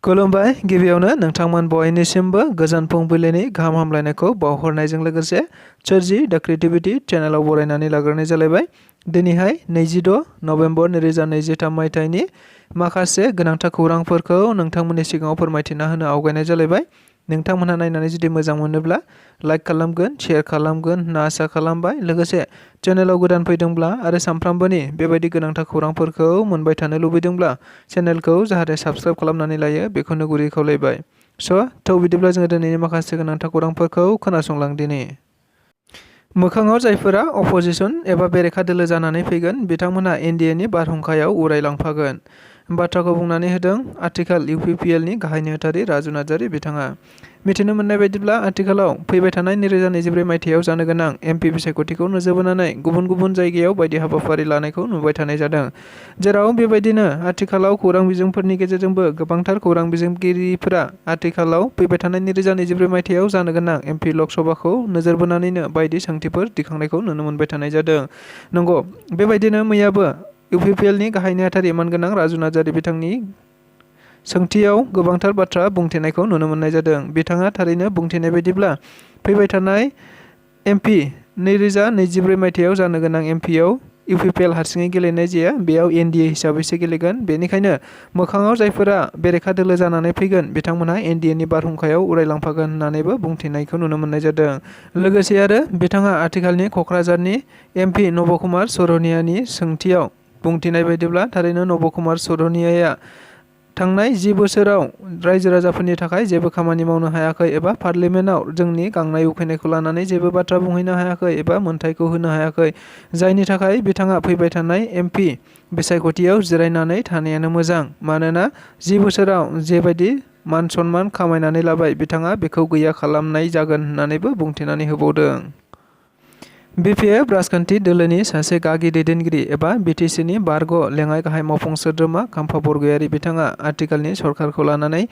खुलुमबाय गिबियावनो नोंथांमोन बयनिसिमबो गोजोन फुंबिलिनि गाहाम हामलायनायखौ बावहरनायजों लोगोसे सोरजि द क्रिएटिविटी चेनेलाव बरायनानै लाग्रोनाय जालायबाय। दिनैहाय 26 नभेम्बर 2023 मायथाइनि माखासे गोनांथार खौरांफोरखौ नोंथांमोननि सिगाङाव फोरमायथिना होनो आवगायनाय जालायबाय। नोंथांमोनहा नायनानै जुदि मोजां मोनोब्ला लाइक खालामगोन, शेयार खालामगोन होनना आसा खालामबाय। लोगोसे चेनेलाव गोदान फैदोंब्ला आरो सानफ्रामबोनि बेबायदि गोनांथार खौरांफोरखौ मोनबाय थानो लुबैदोंब्ला चेनेलखौ जाहाथे साबस्क्राइब खालामनानै लायो बेखौनो गुरै खावलायबाय। बिदिब्ला जोङो दिनैनि माखासे गोनांथार खौरांफोरखौ खोनासंलांदिनि। मोखाङाव जायफोरा अपोजिशन एबा बेरेखा दोलो जानानै फैगोन बिथांमोनहा एनडिएनि बारहुंखायाव उरायलांफागोन। बाथ्राखौ बुंनानै होदों आथिखाल इउपिपिएलनि गाहाय नेहाथारि राजु नार्जारि बिथाङा। मिथिनो मोननाय बायदिब्ला आथिखालाव फैबाय थानाय 2024 मायथाइयाव जानो गोनां एमपि बिसायख'थिखौ नोजोर बोनानै गुबुन गुबुन जायगायाव बायदि हाबाफारि लानायखौ नुबाय थानाय जादों। जेराव बेबायदिनो आथिखालाव खौरां बिजोंफोरनि गेजेरजोंबो गोबांथार खौरां बिजोंगिरिफोरा आथिखालाव फैबाय थानाय 2024 मायथाइयाव जानो गोनां एमपि लकसभाखौ नोजोर बोनानैनो बायदि सोंथिफोर दिखांनायखौ नुनो मोनबाय थानाय जादों। नंगौ, बेबायदिनो मैयाबो इउपिपिएलनि गाहाय नेहाथारि मानगोनां राजु नार्जारि बिथांनि सोंथियाव गोबांथार बाथ्रा बुंथिनायखौ नुनो मोननाय जादों। बिथाङा थारैनो बुंथिनाय बायदिब्ला फैबाय थानाय एमपि 2024 मायथाइयाव जानो गोनां एमपिआव इउपिपिएल हारसिङै गेलेनाय जाया, बेयाव एनडिए हिसाबैसो गेलेगोन। बेनिखायनो मोखाङाव जायफोरा बेरेखा दोलो जानानै फैगोन बिथांमोनहा एनडिएनि बारहुंखायाव उरायलांफागोन होननानैबो बुंथिनायखौ नुनो मोननाय जादों। लोगोसे आरो बिथाङा आथिखालनि क'क्राझारनि एमपि नब कुमार सरणियानि सोंथियाव बुंथिनाय बायदिब्ला थारैनो नब कुमार सरणियाया थांनाय 10 बोसोराव रायजो राजाफोरनि थाखाय जेबो खामानि मावनो हायाखै एबा पार्लियामेन्टआव जोंनि गांनाय उखैनायखौ लानानै जेबो बाथ्रा बुंहैनो हायाखै एबा मोन्थायखौ होनो हायाखै, जायनि थाखाय बिथाङा फैबाय थानाय एमपि बिसायख'थियाव जिरायनानै थानायानो मोजां। मानोना 10 बोसोराव जेबायदि मान सन्मान खामायनानै लाबाय बिथाङा बेखौ गैया खालामनाय जागोन होननानैबो बुंथिनानै होबावदों। बिपिएफ राजखान्थि दोलोनि सासे गागि दैदेनगिरि एबा बिटिसिनि बारग' लेङाइ गाहाय मावफुं सोद्रोमा खाम्फा बरगयारि बिथाङा आथिखालनि सरकारखौ लानानै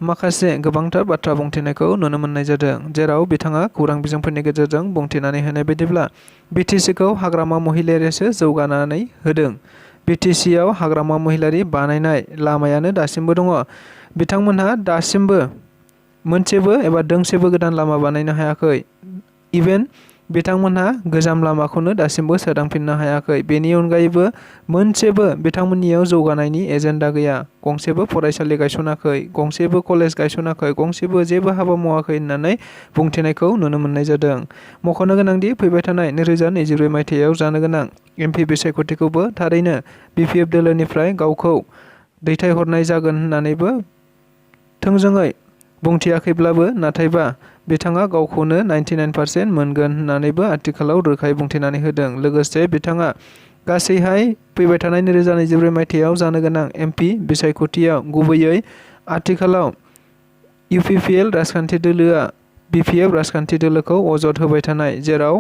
माखासे गोबांथार बाथ्रा बुंथिनायखौ नुनो मोननाय जादों। जेराव बिथाङा खौरां बिजोंफोरनि गेजेरजों बुंथिनानै होनाय बायदिब्ला बिटिसिखौ हाग्रामा महिलारियासो जौगानानै होदों। बिटिसिआव हाग्रामा महिलारि बानायनाय लामायानो दासिमबो दङ। बिथांमोनहा दासिमबो मोनसेबो एबा दोंसेबो गोदान लामा बानायनो हायाखै। इभेन बिथांमोनहा गोजाम लामाखौनो दासिमबो सोदांफिननो हायाखै। बेनि अनगायैबो मोनसेबो बिथांमोननियाव जौगानायनि एजेन्डा गैया। गंसेबो फरायसालि गायसनाखै, गंसेबो कलेज गायसनाखै, गंसेबो जेबो हाबा मावाखै होननानै बुंथिनायखौ नुनो मोननाय जादों। मख'नो गोनांदि फैबाय थानाय 2024 मायथाइयाव जानो गोनां एमपि बिसायख'थिखौबो थारैनो बिपिएफ दोलोनिफ्राय गावखौ दैथायहरनाय जागोन होननानैबो थोंजोङै बुंथियाखैब्लाबो नाथायबा बिथाङा गावखौनो 99% मोनगोन होननानैबो आथिखालाव रोखायै बुंथिनानै होदों। लोगोसे बिथाङा गासैहाय फैबाय थानाय 2024 मायथाइयाव जानो गोनां एमपि बिसायख'थियाव गुबैयै आथिखालाव इउपिपिएल राजखान्थि दोलोआ बिपिएफ राजखान्थि दोलोखौ अजद होबाय थानाय, जेराव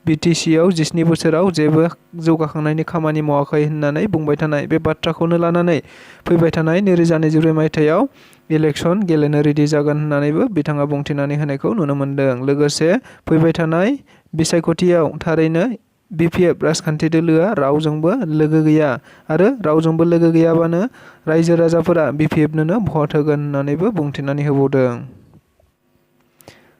बिटिसिआव 17 बोसोराव जेबो जौगाखांनायनि खामानि मावाखै होननानै बुंबाय थानाय बे बाथ्राखौनो लानानै फैबाय थानाय 2024 मायथाइयाव इलेक्सन गेलेनो रेडि जागोन होननानैबो बिथाङा बुंथिनानै होनायखौ नुनो मोनदों। लोगोसे फैबाय थानाय बिसायख'थियाव थारैनो बिपिएफ राजखान्थि दोलोआ रावजोंबो लोगो गैया आरो रावजोंबो लोगो गैयाबानो रायजो राजाफोरा बिपिएफनोनो भट होगोन होननानैबो बुंथिनानै होबावदों।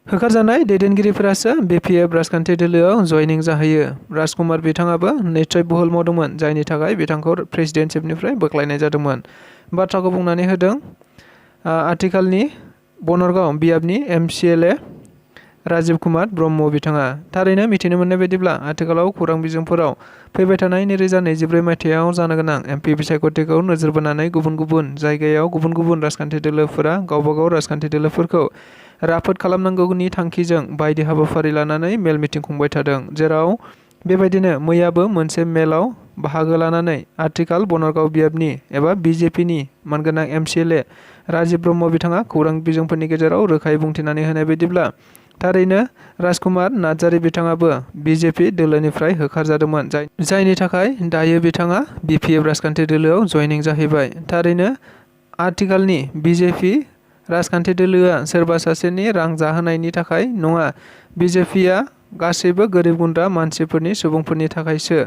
होखारजानाय दैदेनगिरिफोरासो बिपिएफ राजखान्थि दोलोआव जयनिं जाहैयो। राजकुमार बिथाङाबो निस्सय बुहुल मावदोंमोन, जायनि थाखाय बिथांखौ प्रेसिडेन्टशिपनिफ्राय बोख्लायनाय जादोंमोन। बाथ्राखौ बुंनानै होदों आथिखालनि बनरगांव बियाबनि एमसिएलए राजीव कुमार ब्रह्म बिथाङा। थारैनो मिथिनो मोननाय बायदिब्ला आथिखालाव खौरां बिजोंफोराव फैबाय थानाय 2024 मायथाइयाव जानो गोनां एमपि बिसायख'थिखौ नोजोर बोनानै गुबुन गुबुन जायगायाव गुबुन गुबुन राजखान्थि दोलोफोरा गावबा गाव राजखान्थि दोलोफोरखौ राफोद खालामनांगौनि थांखिजों बायदि हाबाफारि लानानै मेल मिटिं खुंबाय थादों। जेराव बेबायदिनो मैयाबो मोनसे मेलाव बाहागो लानानै आथिखाल बनरगांव बियाबनि एबा बिजेपिनि मानगोनां एमसिएलए राजीव ब्रह्म बिथाङा खौरां बिजोंफोरनि गेजेराव रोखायै बुंथिनानै होनाय बायदिब्ला थारैनो राजकुमार नार्जारि बिथाङाबो बिजेपि दोलोनिफ्राय होखारजादोंमोन, जायनि थाखाय दायो बिथाङा बिपिएफ राजखान्थि दोलोआव जयनिं जाहैबाय। थारैनो आथिखालनि बिजेपि राजखान्थि दोलोआ सोरबा सासेनि रां जाहोनायनि थाखाय नङा, बिजेपिआ गासैबो गोरिब गुन्द्रा मानसिफोरनि सुबुंफोरनि थाखायसो।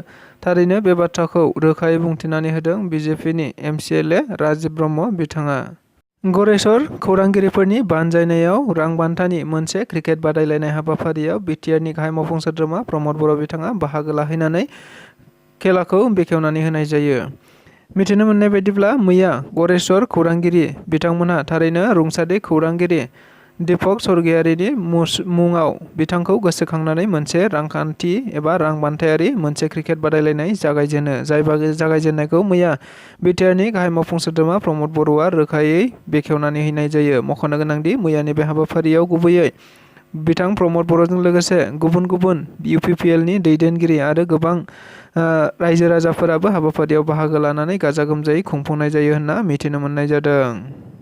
थारैनो बे बाथ्राखौ रोखायै बुंथिनानै होदों बिजेपिनि एमसिएलए राजीव ब्रह्म बिथाङा। गरेस्वर खौरांगिरिफोरनि बानजायनायाव रां बान्थानि मोनसे क्रिकेट बादायलायनाय हाबाफारियाव बिटिआरनि गाहाय मावफुं सोद्रोमा प्रमद बर' बिथाङा बाहागो लाहैनानै खेलाखौ बेखेवनानै होनाय जायो। मिथिनो मोननाय बायदिब्ला मैया गरेस्वर खौरांगिरि बिथांमोनहा थारैनो रुंसारि खौरांगिरि दीपक स्वर्गियारिनि मुङाव बिथांखौ गोसोखांनानै मोनसे रांखान्थि एबा रां बान्थायारि मोनसे क्रिकेट बादायलायनाय जागायजेनो। जाय जागायजेननायखौ मैया बिटिआरनि गाहाय मावफुं सोद्रोमा प्रमद बर'आ रोखायै बेखेवनानै होनाय जायो। मख'नो गोनांदि मैयानि बे हाबाफारियाव गुबैयै बिथां प्रमद बर'जों लोगोसे गुबुन गुबुन UPPLनि दैदेनगिरि आरो गोबां रायजो राजाफोराबो हाबाफारियाव बाहागो लानानै गाजा गोमजायै खुंफुंनाय जायो होनना मिथिनो मोननाय जादों।